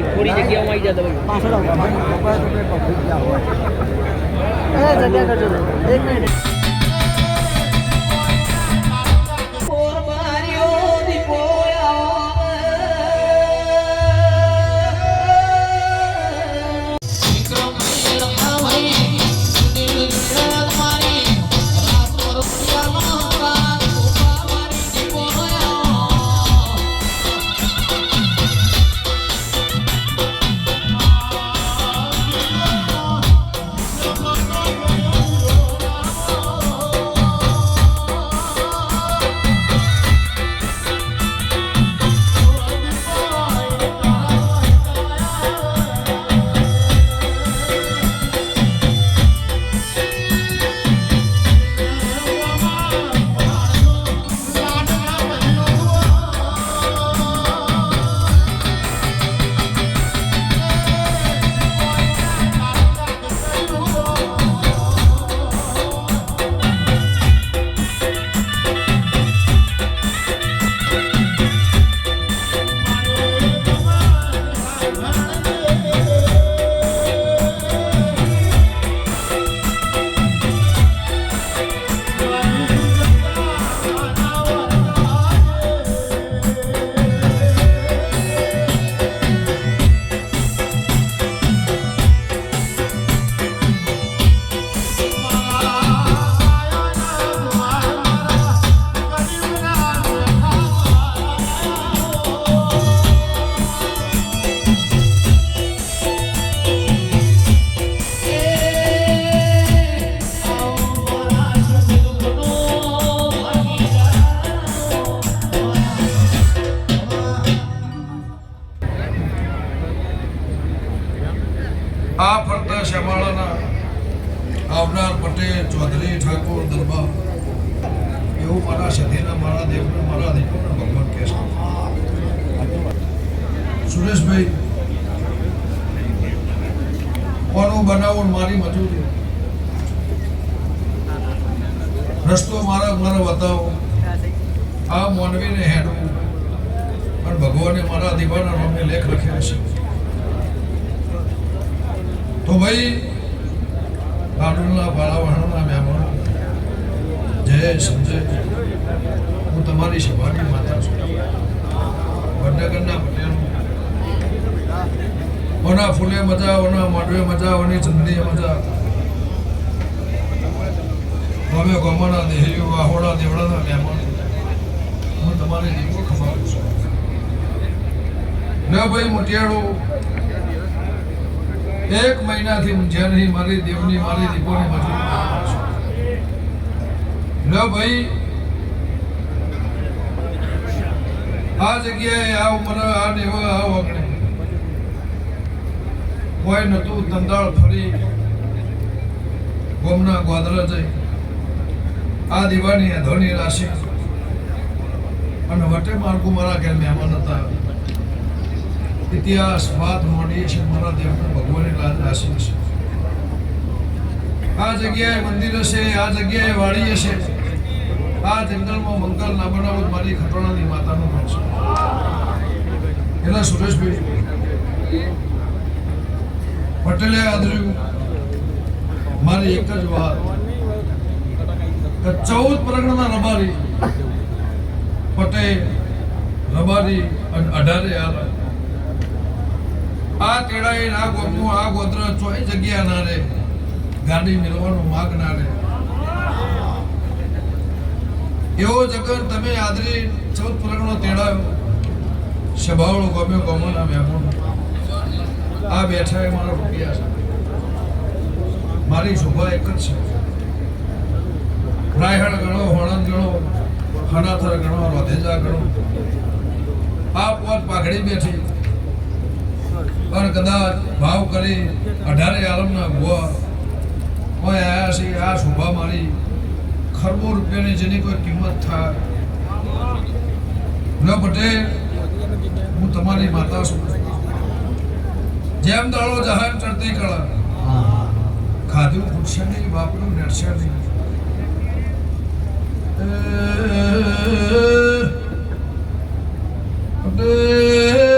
થોડી જગ્યામાં આવી જતા પાછળ જગ્યા કરજો 1 મિનિટ આ ફરતા શ્યામાળાના આવનાર પટેલ ચૌધરી ઠાકોર દરબાર એવું મારા સધીના મારા દેવને મારા દીપોને ભગવાન કહે છે. સુરેશભાઈ કોનું બનાવું મારી મજૂરી રસ્તો મારા બતાવો આ મોનવીને હેડવું પણ ભગવાને મારા દીવાના નામે લેખ લખ્યા છે. તો ભાઈ કાડુલના બાળાવાળાના મહેમાનો જય સંજય હું તમારી સભાની માતા છું. વડનગરના પટેલ ઓના ફૂલે મજા ઓના માંડવે મજા ઓની ચંદીએ મજા ગમે ગમના દેહીઓ વાહોડા દેવડાના મહેમાનો હું તમારી દીવો ખવાડું છું. લે ભાઈ મોટિયાળો 1 મહિનાથી ઊંઝાની મારી દેવની મારી દીપોની મજૂરી લો ભાઈ આ જગ્યાએ આ ઉંમર આ દેવ આ વગણે કોઈ નતું તંદાળ ફરી ગોમના ગોદરા જઈ આ દીવાની અધોની રાશિ અને વટે માર્ગો મારા ઘેર મહેમાન હતા. ઇતિહાસ વાત મોડી છે મારા દેવના ભગવાનની લાજ રાશિ છે. આ જગ્યાએ મંદિર હશે આ જગ્યાએ વાડી હશે આ જંગલમાં મંગલ ના બનાવો મારી ખટોણાની માતાનું નામ છે. એના સુરેશભાઈ પટેલે આદર્યું મારી એક જ વાત 14 પરગણાના રબારી પટેલ રબારી અને 18 આલા આ તેડાઈ આ ગોમનું આ ગોત્ર ચોઈ જગ્યા ના રે ગાડી મેળવાનું માગ ના રે એવો જગત તમે આદરી 14 પરગણો તેડાયો સભાવળો ગમ્યો ગમોના મહેમાનો આ બેઠા એ મારા રૂપિયા છે. મારી શોભા એક જ છે. રાયહણ ગણો હોણંદ ગણો ખનાથર ગણો રોધેજા ગણો આ પોત પાઘડી બેઠી પણ કદાચ ભાવ કરી 18 આલમના ભુવા કોઈ આયા છે. આ શોભા મારી ખરબો રૂપિયાની જેની કોઈ કિંમત થાય ન પટેલ હું તમારી માતા છું. જેમ દાળો જહાન ચડતી કળા ખાધું પૂછશે નહીં બાપનું નડશે નહીં. પટેલ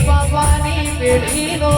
બાપાની પેઢીનો